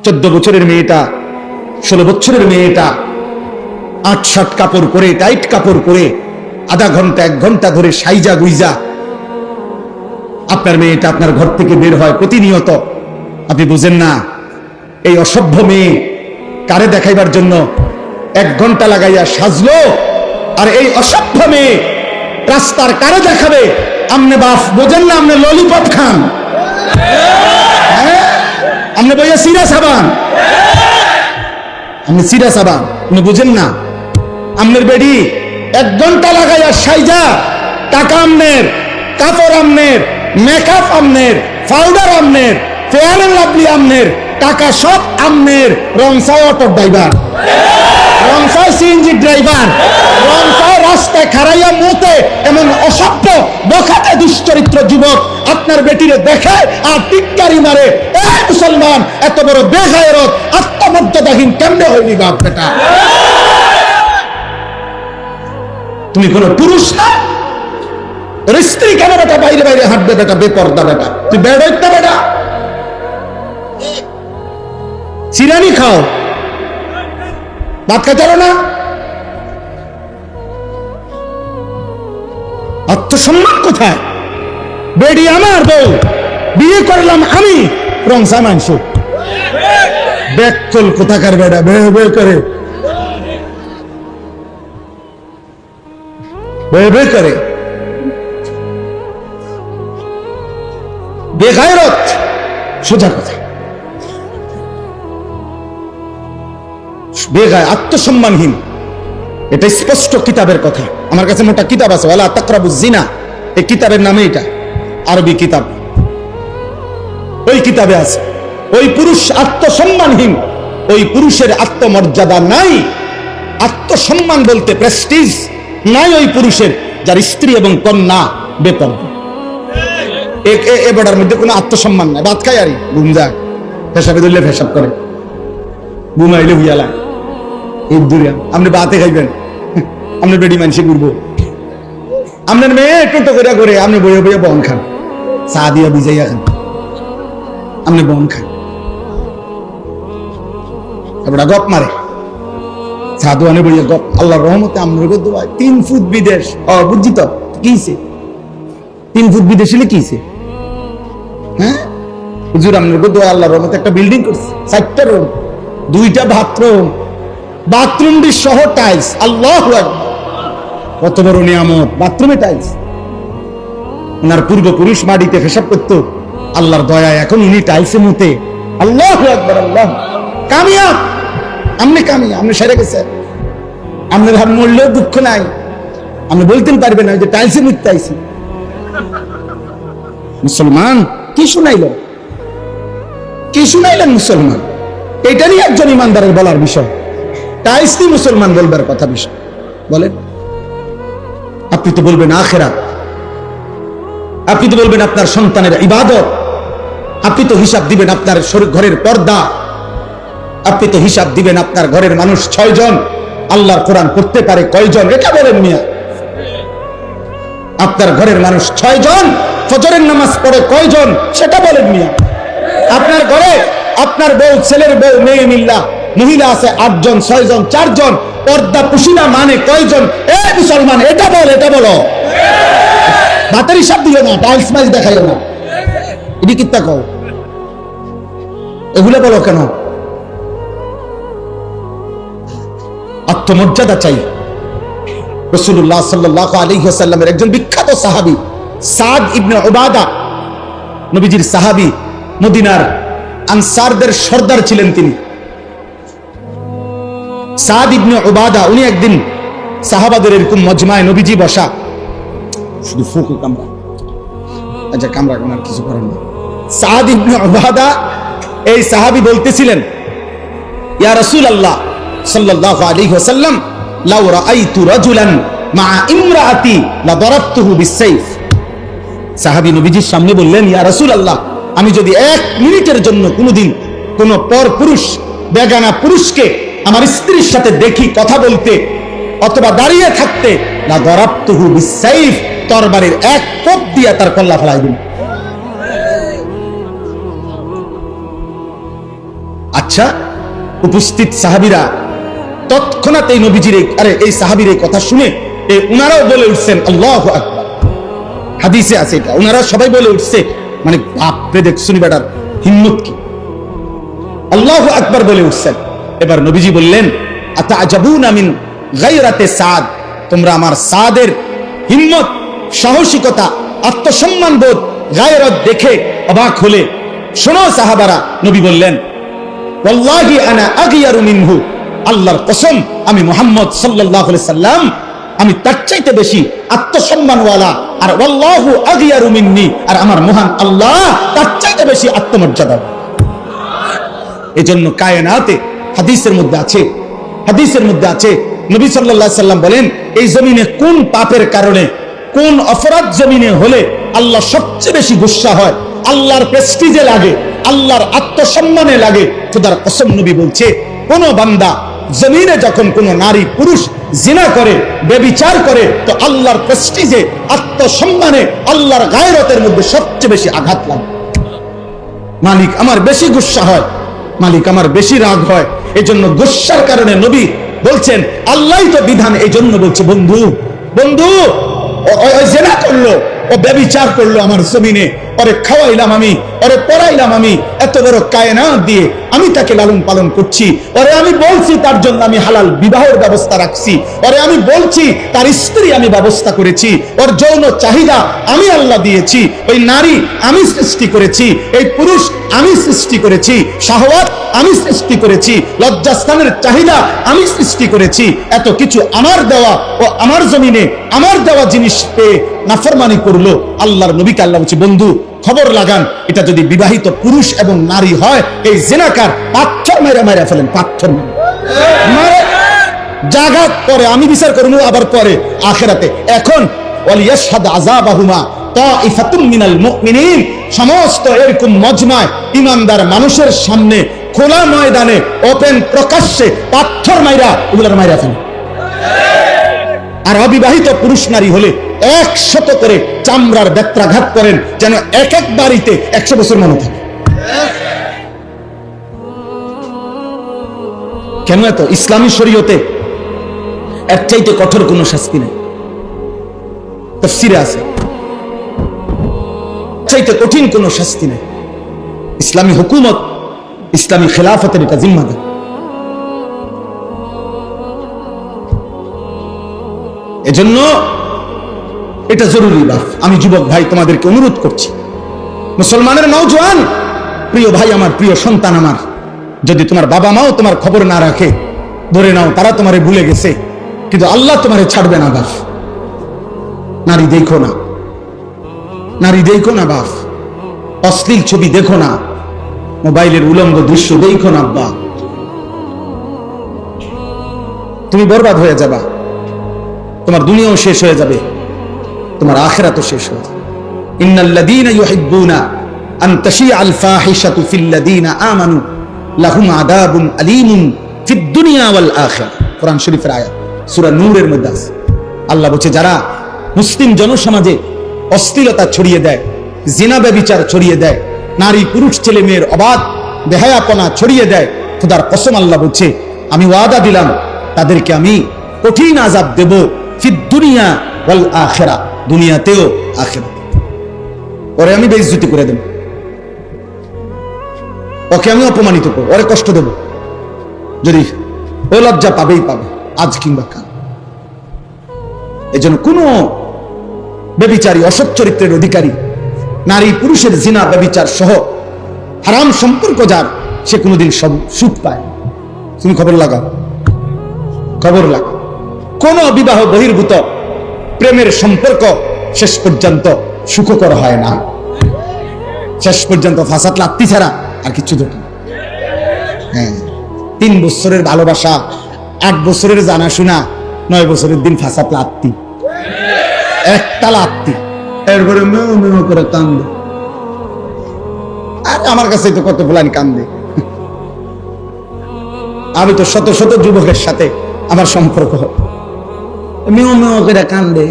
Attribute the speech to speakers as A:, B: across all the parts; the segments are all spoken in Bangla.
A: 14 বছরের মেয়েটা, 16 বছরের মেয়েটা 8-7 কাপড় পরে, টাইট কাপড় পরে আধা ঘন্টা 1 ঘন্টা ধরে সাইজা গুইজা আপনার মেয়েটা আপনার ঘর থেকে বের হয় প্রতিনিয়ত। আপনি বুঝেন না এই অসভ্য মেয়ে কারে দেখাইবার জন্য 1 ঘন্টা লাগাইয়া সাজলো, আর এই অসভ্য মেয়ে রাস্তার কারে দেখাবে? আমনে বাপ বোঝেন না? আমনে ললিপপ খান, আমনে বইয়া সিরা সাবান, আপনি সিরা সাবান, আপনি বুঝেন না? আমনের বেডি 1 ঘন্টা লাগাইয়া সাইজা, টাকা আমনের, কাপড় আমনের, মেকআপ আমনের, পাউডার আমনের, ফেয়ার এন্ড লাভলি আমনের, টাকা সব আমনের, রংসাই অটো ড্রাইভার, রংসাই সিএনজি ড্রাইভার, রংসাই রাস্তায় খারাইয়া মুতে এমন অসভ্য বখাটে দুশ্চরিত্র যুবক আপনার বেটিরে দেখে আর টিটকারি মারে। এই মুসলমান এত বড় বেগায়রত আত্মমর্যাদাহীন কেমনে হইলি বাপ বেটা? তুমি কোন পুরুষ না? তোর স্ত্রী কেন বেটা বাইরে বাইরে হাঁটবে বেটা? বেপর্দা বেটা, তুই বেড়াইতে বেটা, চিরানি খাও, ভাত খাইতে না? আত্মসম্মান কোথায়? বেডি আমার বউ, বিয়ে করলাম আমি, রংসা মাংস ব্যাকচল কোথাকার বেটা, বে বে করে বে বে করে বেগায়রত। সোজা কথা, বেগায়, আত্মসম্মানহীন। এটা স্পষ্ট কিতাবের কথা। আমার কাছে মোটা কিতাব আছে, ওয়ালা তাকরাবুজ জিনা, এই কিতাবের নামে, এটা আরবি কিতাব। ওই কিতাবে আছে ওই পুরুষ আত্মসম্মানহীন, ওই পুরুষের আত্মমর্যাদা নাই। আত্মসম্মান বলতে প্রেস্টিজ নাই ওই পুরুষের, যার স্ত্রী এবং কন্যা বেপর্দা। এ বেটার মধ্যে কোনো আত্মসম্মান নাই। ভাত খাই আরি ঘুম যায়, ফেসাবে ধরলে ফেসাব করে, ঘুমাইলে হুইয়ালা। এই দূরে আপনি বাতে খাইবেন, আপনার বেডি মানুষে ঘুরবো, আপনার মেয়ে টোটো করে করে আপনি বইয়ে বইয়ে বন খান, চা দিয়া বুঝাইয়া খান, আপনি বন খান, এবার গপ মারে, সাধু আনে বইয়া গপ। আল্লাহর রহমতে আপনার 3 ফুট বিদেশ। বুঝছি তো কিছে 3 ফুট বিদেশ হলে কিছে? হ্যাঁ হুজুর আপনার আল্লাহর রহমতে একটা বিল্ডিং করছে, 4টা রুম, 2টা বাথরুম, বাথরুমটি সহ টাইলস। আল্লাহু আকবার, কত বড় নিয়ামত! বাথরুমে টাইলস। ওনার পূর্বপুরুষ মাটিতে পেশাব করতো, আল্লাহর দয়া এখন উনি টাইলসে মুতে। আল্লাহু আকবার, আল্লাহ কামিয়াব। আপনি কামিয়াব, আপনি সেরে গেছেন। আপনার হাত মরলেও দুঃখ নাই, আপনি বলতেন পারবেন না যে টাইলসে মুততে আইছি। মুসলমান কি শুনাইলেন, কি শুনাইলেন মুসলমান? এটারই একজন ইমানদারের বলার বিষয়। টাইলস কি মুসলমান বলবার কথা বিষয় বলেন? আপনি তো বলবেন আখিরাত, আপনি তো বলবেন আপনার সন্তানের ইবাদত, আপনি তো হিসাব দিবেন আপনার ঘরের পর্দা, আপনি তো হিসাব দিবেন আপনার ঘরের মানুষ 6 জন, আল্লাহর কোরআন পড়তে পারে কয়জন, এটা বলেন মিয়া। আপনার ঘরের মানুষ 6 জন, ফজরের নামাজ পড়ে কয়জন, সেটা বলেন মিয়া। আপনার ঘরে আপনার বউ, ছেলের বউ, মেয়ে মিল্লা মহিলা আছে 8 জন, 6 জন, 4 জন, পর্দা পুশিনা মানে কয়জন? এ মুসলমান এটা বল, এটা বলো। ভাতের হিসাব দিও না, টাইলস মাইজ দেখাইও না, এটি কিত্তা কও, এগুলো বলো কেন? আত্মমর্যাদা চাই। রাসূলুল্লাহ সাল্লাল্লাহু আলাইহি ওয়াসাল্লামের একজন বিখ্যাত সাহাবী সাদ ইবনে উবাদা, নবীজির সাহাবী, মদিনার আনসারদের সর্দার ছিলেন তিনি। সাদ ইবনে উবাদা, উনি একদিন সাহাবাদের এরকম মজমায়, নবীজি বসা, শুধু ফুকু কামরা, আচ্ছা কামরা কোনার কিছু করেন না। সাদ ইবনে উবাদা এই সাহাবী বলতেছিলেন, ইয়া রাসূলুল্লাহ সাল্লাল্লাহু আলাইহি ওয়াসাল্লাম, লাউ রাআইতু রাজুলান মা ইমরাআতি লা দারাবতুহু বিসাইফ। সাহাবী নবীজির সামনে বললেন, ইয়া রাসূলুল্লাহ, আমি যদি 1 মিনিটের জন্য কোনোদিন কোন পর পুরুষ, বেগানা পুরুষকে আমার স্ত্রীর সাথে দেখি কথা বলতে অথবা দাঁড়িয়ে থাকতে, লা দারাবতুহু বিসাইফ, তরবারির 1 কোপ দিয়া তার কল্লা ফেলাই দিন। আচ্ছা, উপস্থিত সাহাবীরা তৎক্ষণাৎ এই নবীজির এই সাহাবীর এই কথা শুনে উনারাও বলে উঠছেন আল্লাহু আকবার। হাদিসে আছে এটা, উনারা সবাই বলে উঠছে, মানে বাপরে দেখ শুনি বেটার হিম্মত কি, আল্লাহু আকবার বলে উঠছেন। এবার নবীজি বললেন আতাআজাবুনা মিন গায়রাতে সাদ, তোমরা আমার সাদের হিম্মত, সাহসিকতা, আত্মসম্মান বোধ, গায়রত দেখে অবাক হলে শোনো সাহাবারা। নবী বললেন ওয়াল্লাহি আনা আগিয়ারু মিনহু, আল্লাহর কসম আমি মুহাম্মদ সাল্লাল্লাহু আলাইহি সাল্লাম আমি তার চাইতে বেশি আত্মসম্মানওয়ালা, আর ওয়াল্লাহু আগিয়ারু মিন্নি, আর আমার মহান আল্লাহ তার চাইতে বেশি আত্মমর্যাদা। এজন্য কায়নাতে হাদিসের মধ্যে আছে নবী সাল্লাল্লাহু আলাইহি সাল্লাম বলেন এই জমিনে কোন পাপের কারণে, কোন অপরাধ জমিনে হলে আল্লাহ সবচেয়ে বেশি গুসা হয়, আল্লাহর প্রেস্টিজে লাগে, আল্লাহর আত্মসম্মানে লাগে। খোদার কসম নবী বলছে কোন বান্দা জমিনে যখন কোন নারী পুরুষ জিনা করে, ব্যভিচার করে, তো আল্লাহর প্রেস্টিজে, আত্মসম্মানে, আল্লাহর গায়রতের মধ্যে সবচেয়ে বেশি আঘাত লাগে। মালিক আমার বেশি গুসা হয়, মালিক আমার বেশি রাগ হয়। এই জন্য গুসার কারণে নবী বলছেন আল্লাহই তো বিধান, এই জন্য বলছে বন্ধু ও জিনা করলো, ও ব্যভিচার করলো আমার জমিনে, ওরে খাওয়াইলাম আমি, ওরে পড়াইলাম আমি, এত বড় কায়নাত দিয়ে আমি তাকে লালন পালন করছি, ওরে আমি বলছি তার জন্য আমি হালাল বিবাহের ব্যবস্থা রাখছি, ওরে আমি বলছি তার স্ত্রী আমি ব্যবস্থা করেছি, ওর যৌন চাহিদা আমি আল্লাহ দিয়েছি, ওই নারী আমি সৃষ্টি করেছি, এই পুরুষ আমি সৃষ্টি করেছি, শাহওয়াত আমি সৃষ্টি করেছি, লজ্জাস্থানের চাহিদা আমি সৃষ্টি করেছি। এত কিছু আমার দেওয়া ও আমার জমিনে আমার দেওয়া জিনিস পেয়ে নাফরমানি করলো। আল্লাহর নবীকে আল্লাহ বলছে বন্ধু খবর লাগান, এটা যদি বিবাহিত পুরুষ এবং নারী হয়, এই জিনাকার পাথর মেরে ফেলেন, পাথর মারে জাগাত পরে আমি বিচার করবো, আবার পরে আখিরাতে। এখন ওয়ালিয়াশহাদ আযাবাহুমা তাইফাতুম মিনাল মুমিনিন, সমস্ত এরকম মজমায় ইমানদার মানুষের সামনে খোলা ময়দানে ওপেন প্রকাশ্যে পাথর মাইরা ওগুলার মাইরা ফেলে। আর অবিবাহিত পুরুষ নারী হলে 100 করে চামড়ার বেত্রাঘাত করেন, যেন এক এক বাড়িতে 100 বছর মনে থাকে। কেন এত? ইসলামী শরীয়তে এর চাইতে কঠোর কোনো শাস্তি নেই, তাফসীরে আছে, চাইতে কঠিন কোনো শাস্তি নেই। ইসলামী হুকুমত, ইসলামী খেলাফতের এটা জিম্মাদার। এজন্য এটা জরুরি। বাপ, আমি যুবক ভাই তোমাদেরকে অনুরোধ করছি, মুসলমানের নওজোয়ান প্রিয় ভাই আমার, প্রিয় সন্তান আমার, যদি তোমার বাবা মাও তোমার খবর না রাখে, ধরে নাও তারা তোমারে ভুলে গেছে, কিন্তু আল্লাহ তোমারে ছাড়বে না। বাপ, নারী দেখো না, নারী দেখো না বাপ, অশ্লীল ছবি দেখো না, মোবাইলের উলঙ্গ দৃশ্য দেখো না। আব্বা, তুমি বরবাদ হয়ে যাবা, তোমার দুনিয়াও শেষ হয়ে যাবে, তোমার আখিরাতও শেষ হয়ে যাবে। ইন্নাল্লাযীনা ইউহিব্বুনা আন তাশিআল ফাহিশাতু ফিল্লাযীনা আমানু লাহুম আযাবুন আলীমুন ফিদ দুনিয়া ওয়াল আখিরাহ। কোরআন শরীফের আয়াত, সূরা নূরের মধ্যে আছে। আল্লাহ বলছে যারা মুসলিম জনসমাজে অশ্লীলতা ছড়িয়ে দেয়, জিনা ব্যভিচার ছড়িয়ে দেয়, নারী পুরুষ ছেলে মেয়ের অবাধ বেহায়াপনা ছড়িয়ে দেয়, খোদার কসম আল্লাহ বলছে আমি ওয়াদা দিলাম তাদেরকে আমি কঠিন আযাব দেব, ফিদ দুনিয়া ওয়াল আখিরাহ, দুনিয়াতেও আখিরাতে। ওরে আমি বেইজ্জতি করে দেব, ওকে আমি অপমানিত করব, ওরে কষ্ট দেব, যদি ও লজ্জা পাবেই পাবে, আজ কিংবা কাল। এজন্য কোন ব্যভিচারী, অসৎ চরিত্রের অধিকারী, নারী পুরুষের জিনা ব্যভিচার সহ হারাম সম্পর্ক যার, সে কোনোদিন সব সুখ পায়। তুমি খবর লাগাও, খবর লাগাও। কোন বিবাহ বহির্ভূত প্রেমের সম্পর্ক শেষ পর্যন্ত সুখকর হয় না, শেষ পর্যন্ত ফাসাদ লাত্তি ছাড়া আর কিছু দেখি। হ্যাঁ, 3 বছরের ভালোবাসা, 8 বছরের জানাশোনা, 9 বছরের দিন ফাসাদ লাত্তি, একটা লাত্তি, এরপরে মেও মেও করে কান্দে। আর আমার কাছে তো কত ফুলানি কান্দে। আমি তো শত শত যুবকের সাথে আমার সম্পর্ক, মেও মেও করে কান্দে,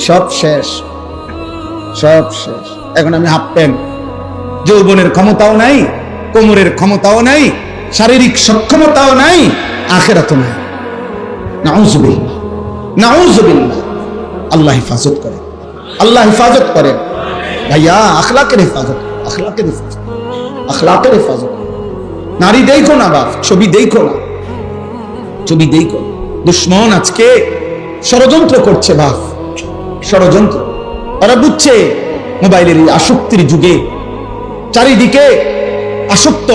A: সব শেষ, সব শেষ। এখন আমি হাফ প্যান্ট, যৌবনের ক্ষমতাও নাই, কোমরের ক্ষমতাও নাই, শারীরিক সক্ষমতাও নাই, আখিরাতও নাই। নাউযুবিল্লাহ, নাউযুবিল্লাহ। আল্লাহ হেফাজত করে, আল্লাহ হেফাজত করে। ভাইয়া আখলাকের হেফাজত, আখলাকের হেফাজত, আখলাকের হেফাজত। নারী দেখো না বাপ, ছবি দেখো না, ছবি দেখো। দুশ্মন আজকে ষড়যন্ত্র করছে বাপ, ষড়যন্ত্র। ওরা বুঝছে মোবাইলের আসক্তির যুগে চারিদিকে আসক্ত,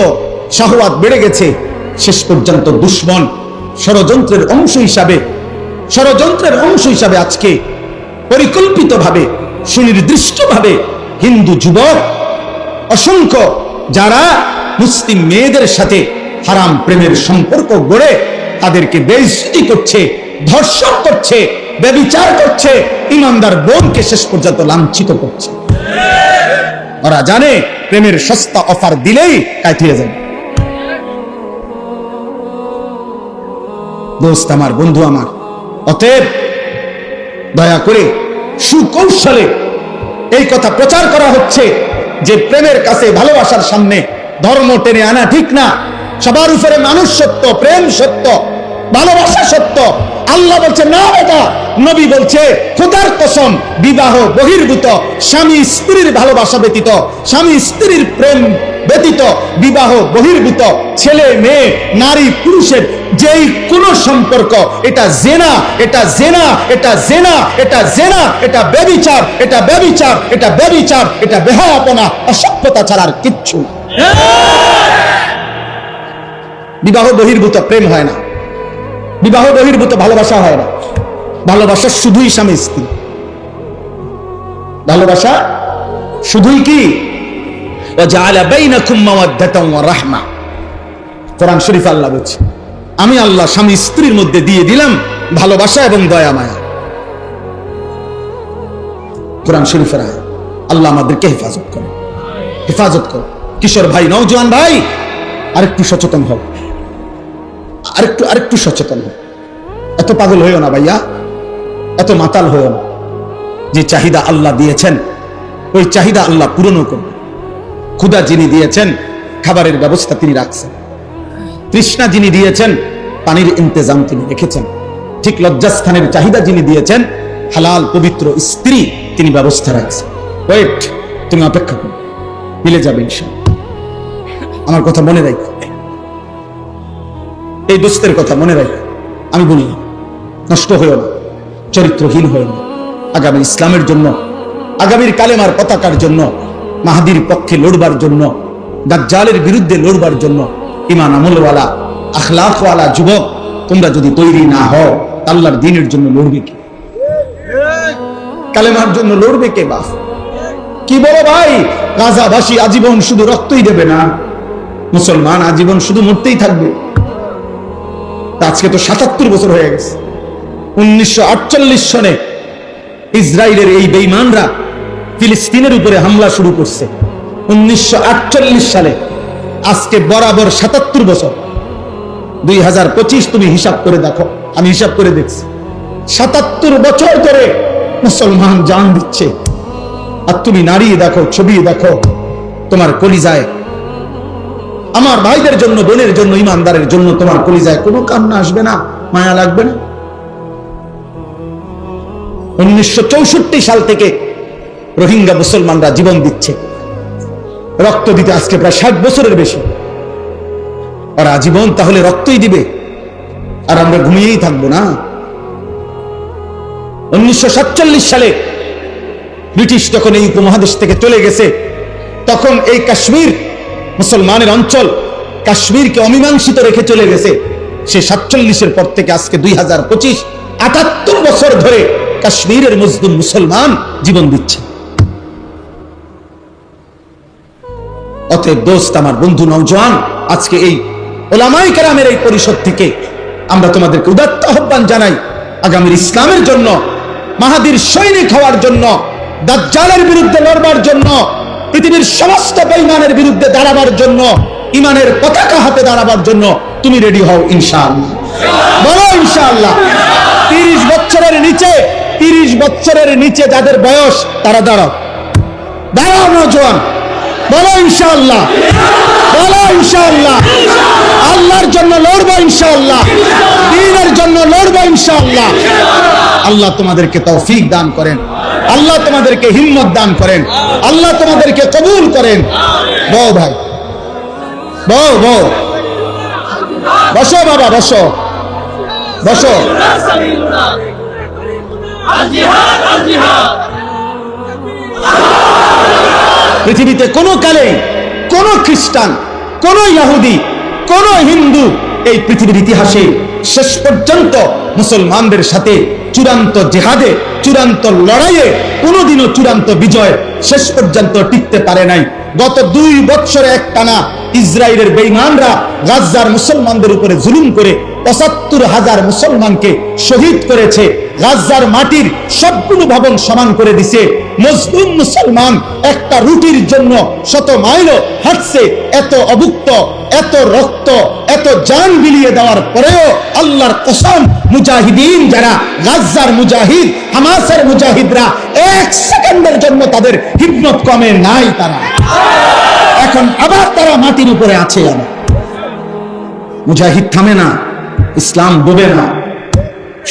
A: শাহওয়াত বেড়ে গেছে। শেষ পর্যন্ত দুশ্মন ষড়যন্ত্রের অংশ হিসাবে, ষড়যন্ত্রের অংশ হিসাবে আজকে পরিকল্পিতভাবে, সুনির্দিষ্টভাবে হিন্দু যুবক অসংখ্য যারা মুসলিম মেয়েদের সাথে হারাম প্রেমের সম্পর্ক গড়ে তাদেরকে বেইজ্জতি করছে, ধর্ষণ করছে, ব্যভিচার করছে, ইমানদার বোনকে শেষ পর্যন্ত লাঞ্ছিত করছে। ওরা জানে প্রেমের সস্তা অফার দিলেই কাটিয়ে যাবে। দোস্ত আমার, বন্ধু আমার, অতএব দয়া করে সুকৌশলে এই কথা প্রচার করা হচ্ছে যে প্রেমের কাছে, ভালোবাসার সামনে ধর্ম টেনে আনা ঠিক না। সবার উপরে মানুষ সত্য, প্রেম সত্য, ভালোবাসা সত্য। আল্লাহ বলছে না বেটা, নবী বলছে খোদার কসম, বিবাহ বহির্ভূত, স্বামী স্ত্রীর ভালোবাসা ব্যতীত, স্বামী স্ত্রীর প্রেম ব্যতীত, বিবাহ বহির্ভূত ছেলে মেয়ে, নারী পুরুষের যেই কোন সম্পর্ক, এটা জেনা, এটা জেনা, এটা জেনা, এটা জেনা, এটা ব্যভিচার, এটা ব্যভিচার, এটা ব্যভিচার, এটা বেহায়াপনা, অসভ্যতা ছাড়া আর কিচ্ছু না। বিবাহ বহির্ভূত প্রেম হয় না, বিবাহ বহির্ভূত ভালোবাসা হয় না। ভালোবাসা শুধুই স্বামী স্ত্রী, ভালোবাসা শুধুই কি ওয়াজআলা বাইনাকুম মাওয়াদ্দাতান ওয়া রাহমা। কোরআন শরীফে আল্লাহ বলছে আমি আল্লাহ স্বামী স্ত্রীর মধ্যে দিয়ে দিলাম ভালোবাসা এবং দয়া মায়া। কোরআন শরীফের আয়াত। আল্লাহ আমাদেরকে হেফাজত করে, হেফাজত করে। কিশোর ভাই, নওজোয়ান ভাই, আরেকটু সচেতন হও, আরেকটু সচেতন হও। এত পাগল হইও না ভাইয়া, এত মাতাল হইও না। যে চাহিদা আল্লাহ দিয়েছেন ওই চাহিদা আল্লাহ পূরণ করবে। ক্ষুধা যিনি দিয়েছেন খাবারের ব্যবস্থা তিনি রাখছেন, তৃষ্ণা যিনি দিয়েছেন পানির ইন্তজাম তিনি রেখেছেন। ঠিক লজ্জাস্থানের চাহিদা যিনি দিয়েছেন হালাল পবিত্র স্ত্রী তিনি ব্যবস্থা রাখছেন। ওয়েট, তুমি অপেক্ষা করো, মিলে যাবে ইনশাআল্লাহ। আমার কথা মনে রাখো, এই দোস্তের কথা মনে রাখো। আমি বলি নষ্ট হইও না, চরিত্রহীন হইও না। আগামী ইসলামের জন্য, আগামীর কালেমার পতাকার জন্য, মাহাদির পক্ষে লড়বার জন্য, দাজ্জালের বিরুদ্ধে লড়বার জন্য ঈমান আমলওয়ালা, আখলাকওয়ালা যুবক তোমরা যদি তৈরি না হও, আল্লাহর দ্বীনের জন্য লড়বে কে? কালেমার জন্য লড়বে কে? বাস কি বলো ভাই, গাজাবাসী আজীবন শুধু রক্তই দেবে না, মুসলমান আজীবন শুধু মরতেই থাকবে। আজকে তো ৭৭ বছর হয়ে গেছে। 1948 সনে ইসরায়েলের এই বেঈমানরা ফিলিস্তিনের উপরে হামলা শুরু করছে 1948 সালে। আজকে বরাবর ৭৭ বছর। 2025 তুমি হিসাব করে দেখো, আমি হিসাব করে দেখছি ৭৭ বছর ধরে মুসলমান জান দিচ্ছে। আর তুমি নারী দেখো, ছবি দেখো, তোমার কলিজায়, আমার ভাইদের জন্য, বোনের জন্য, ইমানদারের জন্য তোমার কলিজায় কোনো কান্না আসবে না, মায়া লাগবে না? 1964 সাল থেকে রোহিঙ্গা মুসলমানরা জীবন দিচ্ছে, রক্ত দিতে আজকে প্রায় 60 বছরের বেশি। আর আজীবন তাহলে রক্তই দিবে আর আমরা ঘুমিয়েই থাকবো না? 1947 সালে ব্রিটিশ যখন এই উপমহাদেশ থেকে চলে গেছে, তখন এই কাশ্মীর মুসলমানের অঞ্চল, কাশ্মীরকে অমীমাংসিত রেখে চলে গেছে। সে 47-এর পর থেকে আজকে 2025, 78 বছর ধরে কাশ্মীরের মুসলিম মুসলমান জীবন দিচ্ছে। অতএব দোস্ত আমার, বন্ধু, নওজোয়ান, আজকে এই ওলামায়ে কেরামের এই পরিষদ থেকে আমরা তোমাদেরকে উদাত্ত আহ্বান জানাই, আগামীর ইসলামের জন্য, মাহাদির সৈনিক হওয়ার জন্য, দাজ্জালের বিরুদ্ধে লড়বার জন্য, পৃথিবীর সমস্ত বেঈমানের বিরুদ্ধে দাঁড়াবার জন্য, ইমানের পতাকা হাতে দাঁড়াবার জন্য তুমি রেডি হও ইনশাআল্লাহ। বলো ইনশাআল্লাহ। 30 বছরের নিচে, 30 বছরের নিচে যাদের বয়স তারা দাঁড়াও, দাঁড়াও নওজোয়ান, বলো ইনশাআল্লাহ, বলো ইনশাআল্লাহ। ইনশাআল্লাহ, দ্বীনের জন্য লড়বো ইনশাআল্লাহ। আল্লাহ তোমাদেরকে তৌফিক দান করেন, আল্লাহ তোমাদেরকে হিম্মত দান করেন, আল্লাহ তোমাদেরকে কবুল করেন। বউ ভাই, বউ বউ, বসো বাবা, বসো বসো। পৃথিবীতে কোনো কালে কোন খ্রিস্টান, কোন ইহুদি, কোন হিন্দু এই পৃথিবীর ইতিহাসে শেষ পর্যন্ত মুসলমানদের সাথে চূড়ান্ত জিহাদে, চূড়ান্ত লড়াইয়ে, কোনোদিনও চূড়ান্ত বিজয় শেষ পর্যন্ত টিকতে পারে নাই। গত 2 বছরে একটানা ইসরায়েলের বেঈমানরা গাজার মুসলমানদের উপরে জুলুম করে ৭৫,০০০ মুসলমানকে শহীদ করেছে। গাজার মাটির সবগুলো ভবন সমান করে দিছে। মুসলিম মুসলমান একটা রুটির জন্য শত মাইল হাঁটছে। এত অভুক্ত, এত রক্ত, এত জান বিলিয়ে দেওয়ার পরেও আল্লাহর কসম, মুজাহিদিন যারা, গাজার মুজাহিদ, হামাসের মুজাহিদরা 1 সেকেন্ডের জন্য তাদের হিম্মত কমে নাই। তারা এখন আবার তারা মাটির উপরে আছে। মুজাহিদ থামে না, ইসলাম ডুবে না,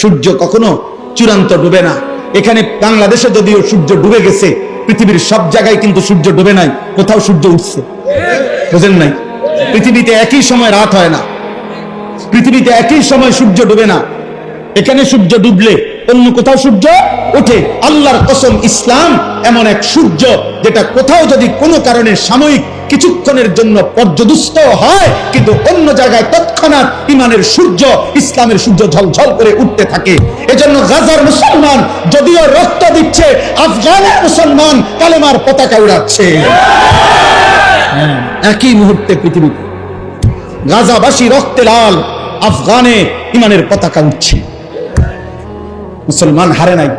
A: সূর্য কখনো চূড়ান্ত ডুবে না। এখানে বাংলাদেশে যদিও সূর্য ডুবে গেছে, পৃথিবীর সব জায়গায় কিন্তু সূর্য ডুবে নাই, কোথাও সূর্য উঠছে। বুঝেন নাই? পৃথিবীতে একই সময় রাত হয় না, পৃথিবীতে একই সময় সূর্য ডুবে না। এখানে সূর্য ডুবলে অন্য কোথাও সূর্য ওঠে। আল্লাহর কসম, ইসলাম এমন এক সূর্য যেটা কোথাও যদি কোনো কারণে সাময়িক কিছুক্ষণের জন্য পর্যদুস্ত হয়, কিন্তু অন্য জায়গায় তৎক্ষণাৎ ইমানের সূর্য, ইসলামের সূর্য ঝলঝল করে উঠতে থাকে। এজন্য গাজার মুসলমান যদিও রক্ত দিচ্ছে, আফগানের মুসলমান কালেমার পতাকা উড়াচ্ছে। একই মুহূর্তে পৃথিবীতে গাজাবাসী রক্তে লাল, আফগানে ইমানের পতাকা উঠছে। মুসলমান হারে নাই,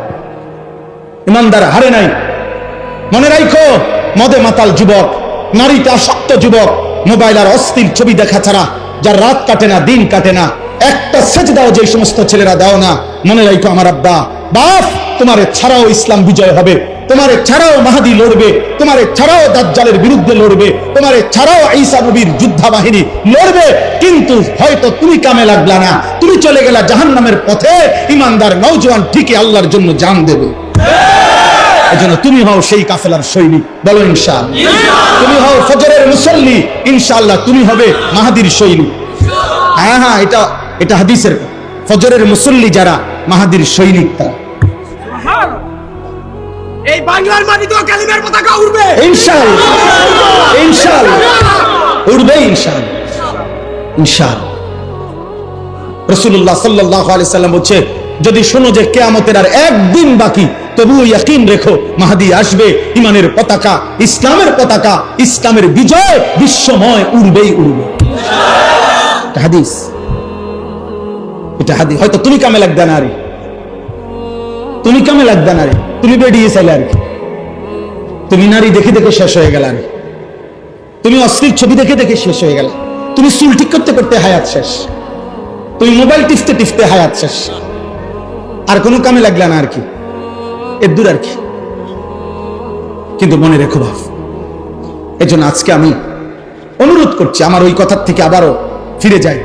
A: ইমানদার হারে নাই। মনে রাখো, মদে মাতাল যুবক, নারীতে আসক্ত যুবক, মোবাইল আর অস্থির ছবি দেখা ছাড়া যার রাত কাটে না, দিন কাটে না, একটা সেজদাও যে সমস্ত ছেলেরা দাও না, মনে রাখো আমার আব্বা, বাপ, তোমার ছাড়াও ইসলাম বিজয় হবে, তোমার ছাড়াও মাহাদি লড়বে, তোমার ছাড়াও দাজ্জালের বিরুদ্ধে লড়বে, তোমার ছাড়াও ঈসা নবীর যোদ্ধা বাহিনী লড়বে। কিন্তু হয়তো তুমি কামে লাগলা না, তুমি চলে গেলা জাহান্নামের পথে। ইমানদার নওজোয়ান ঠিকই আল্লাহর জন্য জান দেবে। এজন্য তুমি হও সেই কাফেলার সৈনিক, বলো ইনশাআল্লাহ। তুমি হও ফজরের মুসল্লি, ইনশাআল্লাহ তুমি হবে মাহাদির সৈনিক। হ্যাঁ হ্যাঁ, এটা হাদিসের। ফজরের মুসল্লি যারা, মাহাদির সৈনিক তারা।
B: এই বাংলার মাটিতেও কালিমার পতাকা উড়বে
A: ইনশাআল্লাহ, ইনশাআল্লাহ উড়বে ইনশাআল্লাহ, ইনশাআল্লাহ। রাসূলুল্লাহ সাল্লাল্লাহু আলাইহি সাল্লাম বলছে, যদি শোনো যে কিয়ামতের আর একদিন বাকি, তবুও ইয়াকিন রেখো মাহদি আসবে। ইমানের পতাকা, ইসলামের পতাকা, ইসলামের বিজয় বিশ্বময় উড়বেই উড়বে। এটা হাদিস, এটা হাদিস। হয়তো তুমি কামে লাগবে না রে, তুমি কামে লাগবে না রে, তুমি বেরিয়ে চাইলে আর কি, তুমি নারী দেখে দেখে শেষ হয়ে গেল, আর তুমি অশ্লীল ছবি দেখে দেখে শেষ হয়ে গেল, তুমি চুল ঠিক করতে করতে হায়াত শেষ, তুমি মোবাইল টিপতে টিপতে হায়াত শেষ, আর কোনো কামে লাগলে না আর কি, এর দূর আর কি। কিন্তু মনে রেখো বাপ, এজন্য আজকে আমি অনুরোধ করছি, আমার ওই কথার থেকে আবারও ফিরে যাই।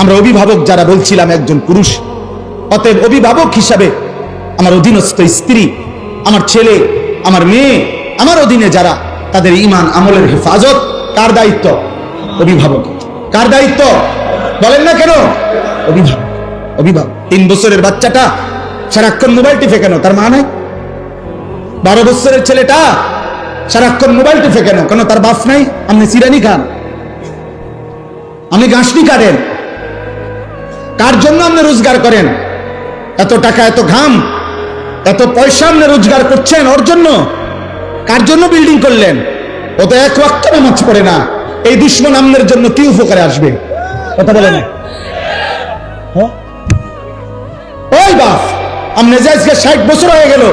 A: আমরা অভিভাবক যারা বলছিলাম, একজন পুরুষ, অতএব অভিভাবক হিসাবে আমার অধীনস্থ স্ত্রী, আমার ছেলে, আমার মেয়ে, আমার অধীনে যারা, তাদের ঈমান আমলের হেফাজত কার দায়িত্ব? অভিভাবক। কার দায়িত্ব বলেন না কেন? অভিভাবক। অভিভাবক। 3 বছরের বাচ্চাটা সারাক্ষণ মোবাইল টিপে কেন? তার মা নাই? 12 বছরের ছেলেটা সারাক্ষণ মোবাইল টিপে কেন? কেন তার বাপ নাই? আপনি সিরানি খান, আপনি গাঁসনি কাটেন, কার জন্য আপনি রোজগার করেন? এত টাকা, এত ঘাম, এত পয়সা আপনি রোজগার করছেন ওর জন্য? কার জন্য বিল্ডিং করলেন? ও তো 1 ওয়াক্ত নামাজ পড়ে না। এই দুশ্মন আপনার জন্য কি উপকারে আসবে? কথা বলে না। ওই বাপ, আপনি যে আজকে 60 বছর হয়ে গেল,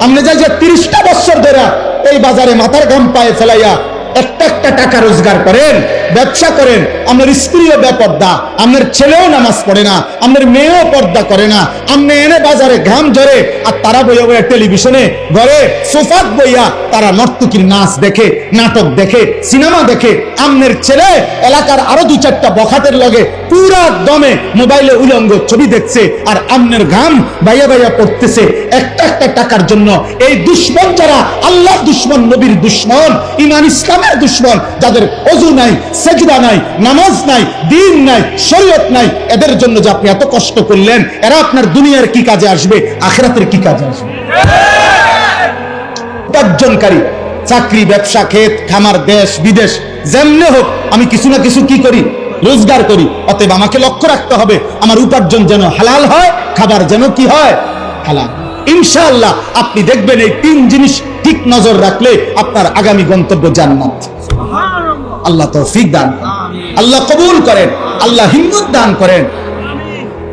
A: আপনি যে 30টা বছর ধরে এই বাজারে মাথার ঘাম পায়ে ফেলাইয়া একটা একটা টাকা রোজগার করেন, ব্যবসা করেন, আপনার স্ত্রীও বেপর্দা, আপনার ছেলেও নামাজ পড়ে না, আপনার মেয়েও পর্দা করে না, আপনি এনে বাজারে ঘাম ঝরে আর তারা বইয়া বইয়া টেলিভিশনে ঘরে সোফাত বইয়া তারা নর্তকীর নাচ দেখে, নাটক দেখে, সিনেমা দেখে। আপনার ছেলে এলাকার আরো 2-4টা বখাতের লগে পুরা দমে মোবাইলে উলঙ্গ ছবি দেখছে, আর আপনার ঘাম বাইয়া বাইয়া পড়তেছে একটা একটা টাকার জন্য। এই দুশ্মন যারা, আল্লাহ দুশ্মন, নবীর দুশ্মন, ইমান ইসলামের দুশ্মন, যাদের ওযু নাই, সেজদা নাই, নামাজ নাই, দ্বীন নাই, শরীয়ত নাই, এদের জন্য যে আপনি এত কষ্ট করলেন, এরা আপনার দুনিয়ার কি কাজে আসবে, আখিরাতের কি কাজে আসবে? উপার্জনকারী, চাকরি, ব্যবসা, ক্ষেত খামার, দেশ বিদেশ যেমনে হোক, আমি কিছু না কিছু কি করি, রোজগার করি। অতএব আমাকে লক্ষ্য রাখতে হবে আমার উপার্জন যেন হালাল হয়, খাবার যেন কি হয়, হালাল। ইনশাআল্লাহ আপনি দেখবেন এই 3 জিনিস ঠিক নজর রাখলে আপনার আগামী গন্তব্য জান্নাত। আল্লাহ তৌফিক দান করেন, আল্লাহ কবুল করেন, আল্লাহ হিম্মত দান করেন।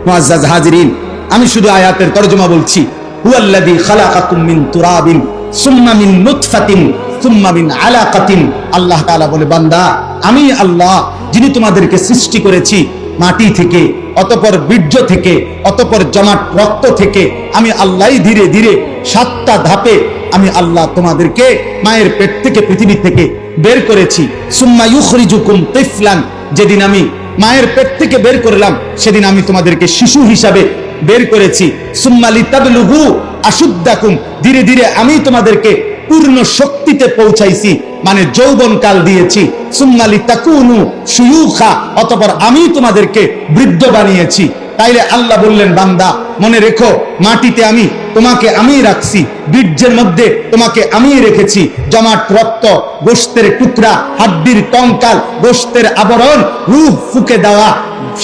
A: মুআজ্জাজ হাজিরিন, আমি শুধু আয়াতের তরজমা বলছি। হুয়াল্লাযী খালাকাকুম মিন তুরাবিন সুম্মা মিন নুতফাতিন সুম্মা মিন আলাকাতিন। আল্লাহ তাআলা বলে, বান্দা আমি আল্লাহ যিনি তোমাদেরকে সৃষ্টি করেছি মাটি থেকে, অতঃপর বীর্য থেকে, অতঃপর জমাট রক্ত থেকে। আমি আল্লাহই ধীরে ধীরে 7টা ধাপে আমি আল্লাহ তোমাদেরকে মায়ের পেট থেকে, পৃথিবী থেকে বের করেছি। সুম্মা ইউখরিজুকুম তিফলান, যেদিন আমি মায়ের পেট থেকে বের করলাম সেদিন আমি তোমাদেরকে শিশু হিসাবে বের করেছি। সুম্মা লিতাবলুগু আশুদ্দাকুম, ধীরে ধীরে আমি তোমাদেরকে পূর্ণ শক্তিতে পৌঁছাইছি, মানে যৌবন কাল দিয়েছি। সুম্মা লিতাকুনু শুয়ুখা, অতঃপর আমি তোমাদেরকে বৃদ্ধ বানিয়েছি। তাইলে আল্লাহ বললেন, বান্দা মনে রেখো, মাটিতে আমি তোমাকে আমি রাখছি, বীর্যের মধ্যে তোমাকে আমি রেখেছি, জমাট রক্ত, গোশতের টুকরা, হাড্ডির কঙ্কাল, গোশতের আবরণ, রূহ ফুঁকে দেওয়া,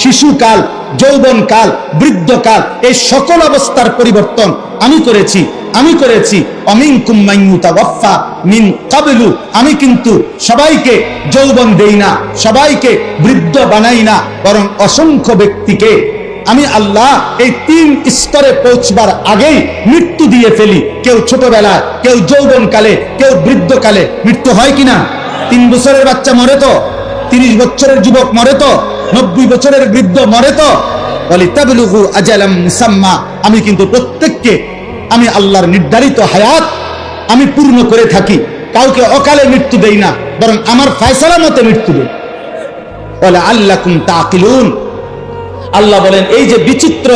A: শিশুকাল, যৌবনকাল, বৃদ্ধকাল, এই সকল অবস্থার পরিবর্তন আমি করেছি। অমিনকুম মান ইউতাওয়াফা মিন ক্বাবলু, আমি কিন্তু সবাইকে যৌবন দেই না, সবাইকে বৃদ্ধ বানাই না, বরং অসংখ্য ব্যক্তিকে আমি আল্লাহ এই 3 স্তরে পৌঁছবার আগেই মৃত্যু দিয়ে ফেলি। কেউ ছোটবেলায়, কেউ যৌবনকালে, কেউ বৃদ্ধকালে। মৃত্যু হয় কিনা? 3 বছরের বাচ্চা মরে তো, 30 বছরের যুবক মরে তো, 90 বছরের বৃদ্ধ মরে তো। ওয়ালিতাবলুগু আজালাম মুসাম্মা, আমি কিন্তু প্রত্যেককে আমি আল্লাহর নির্ধারিত হায়াত আমি পূর্ণ করে থাকি। কাউকে অকালে মৃত্যু দেই না, বরং আমার ফয়সালা মতে মৃত্যু দেই। ওয়ালা আল্লাকুম তাকিলুন, আল্লাহ বলেন এই যে বিচিত্র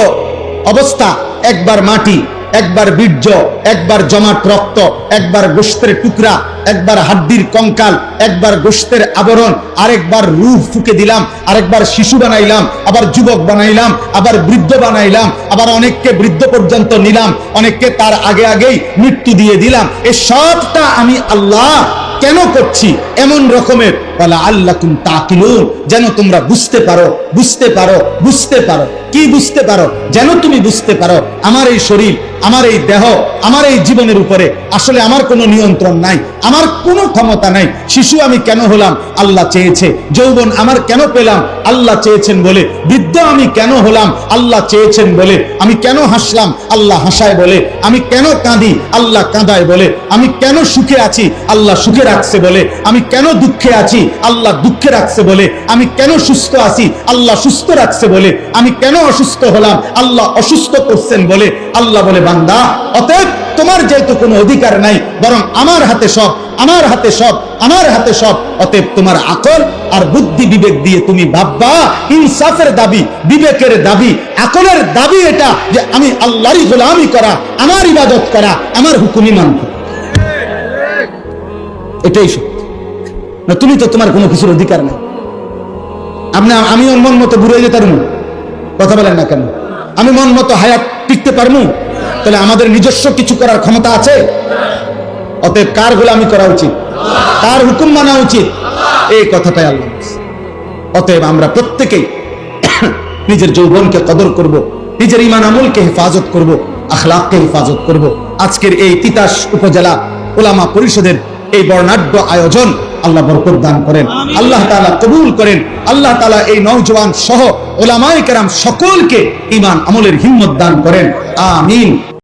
A: অবস্থা, একবার মাটি, একবার বীর্য, একবার জমাট রক্ত, একবার গোশতের টুকরা, একবার হাড্ডির কঙ্কাল, একবার গোশতের আবরণ, আরেকবার রূহ ফুঁকে দিলাম, আরেকবার শিশু বানাইলাম, আবার যুবক বানাইলাম, আবার বৃদ্ধ বানাইলাম, আবার অনেককে বৃদ্ধ পর্যন্ত নিলাম, অনেককে তার আগে আগেই মৃত্যু দিয়ে দিলাম। এই সবটা আমি আল্লাহ কেন করছি? এমন রকমের ওয়ালা আল্লাকুম তাকিলুন, যেন তোমরা বুঝতে পারো, বুঝতে পারো, বুঝতে পারো। কি বুঝতে পারো? যেন তুমি বুঝতে পারো আমার এই শরীর, আমার এই দেহ, আমার এই জীবনের উপরে আসলে আমার কোনো নিয়ন্ত্রণ নাই, আমার কোনো ক্ষমতা নাই। শিশু আমি কেন হলাম? আল্লাহ চেয়েছে। যৌবন আমার কেন পেলাম? আল্লাহ চেয়েছেন বলে। বৃদ্ধ আমি কেন হলাম? আল্লাহ চেয়েছেন বলে। আমি কেন হাসলাম? আল্লাহ হাসায় বলে। আমি কেন কাঁদি? আল্লাহ কাঁদায় বলে। আমি কেন সুখে আছি? আল্লাহ সুখে রাখছে বলে। আমি কেন দুঃখে আছি? আল্লাহ দুঃখে রাখছে বলে। আমি কেন সুস্থ আছি? আল্লাহ সুস্থ রাখছে বলে। আমি কেন অসুস্থ হলাম? আল্লাহ অসুস্থ করছেন বলে। আল্লাহ বলে, বান্দা অতএব তোমার যেহেতু কোনো অধিকার নাই, বরং আমার হাতে সব, আমার হাতে সব, আমার হাতে সব। অতএব তোমার আকল আর বুদ্ধি বিবেক দিয়ে তুমি ভাববা। ইনসাফের দাবি, বিবেকের দাবি, আকলের দাবি এটা যে আমি আল্লাহরই গোলামি করা, আমার ইবাদত করা, আমার হুকুমই মানব। এটাই সত্য না। তুমি তো তোমার কোনো কিছুর অধিকার নাই। আমি মন মতো ঘুরে যেতে পারবো? কথা বলেন না কেন? আমি মন মতো হায়াত টিকতে পারবো? তাহলে আমাদের নিজস্ব কিছু করার ক্ষমতা আছে? অতএব কার গোলামি করা উচিত? কার হুকুম মানা উচিত? এই কথাটাই আল্লাহ বলছে। অতএব আমরা প্রত্যেকেই নিজের যৌবনকে কদর করব, নিজের ঈমান আমলকে হেফাজত করব, আখলাককে হেফাজত করব। আজকের এই তিতাস উপজেলা উলামা পরিষদের এই বর্ণাঢ্য আয়োজন আল্লাহ বরকত দান করেন, আল্লাহ তাআলা কবুল করেন। আল্লাহ তাআলা এই নওজওয়ান সহ উলামায়ে কেরাম সকলকে ঈমান আমলের হিম্মত দান করেন। আমিন।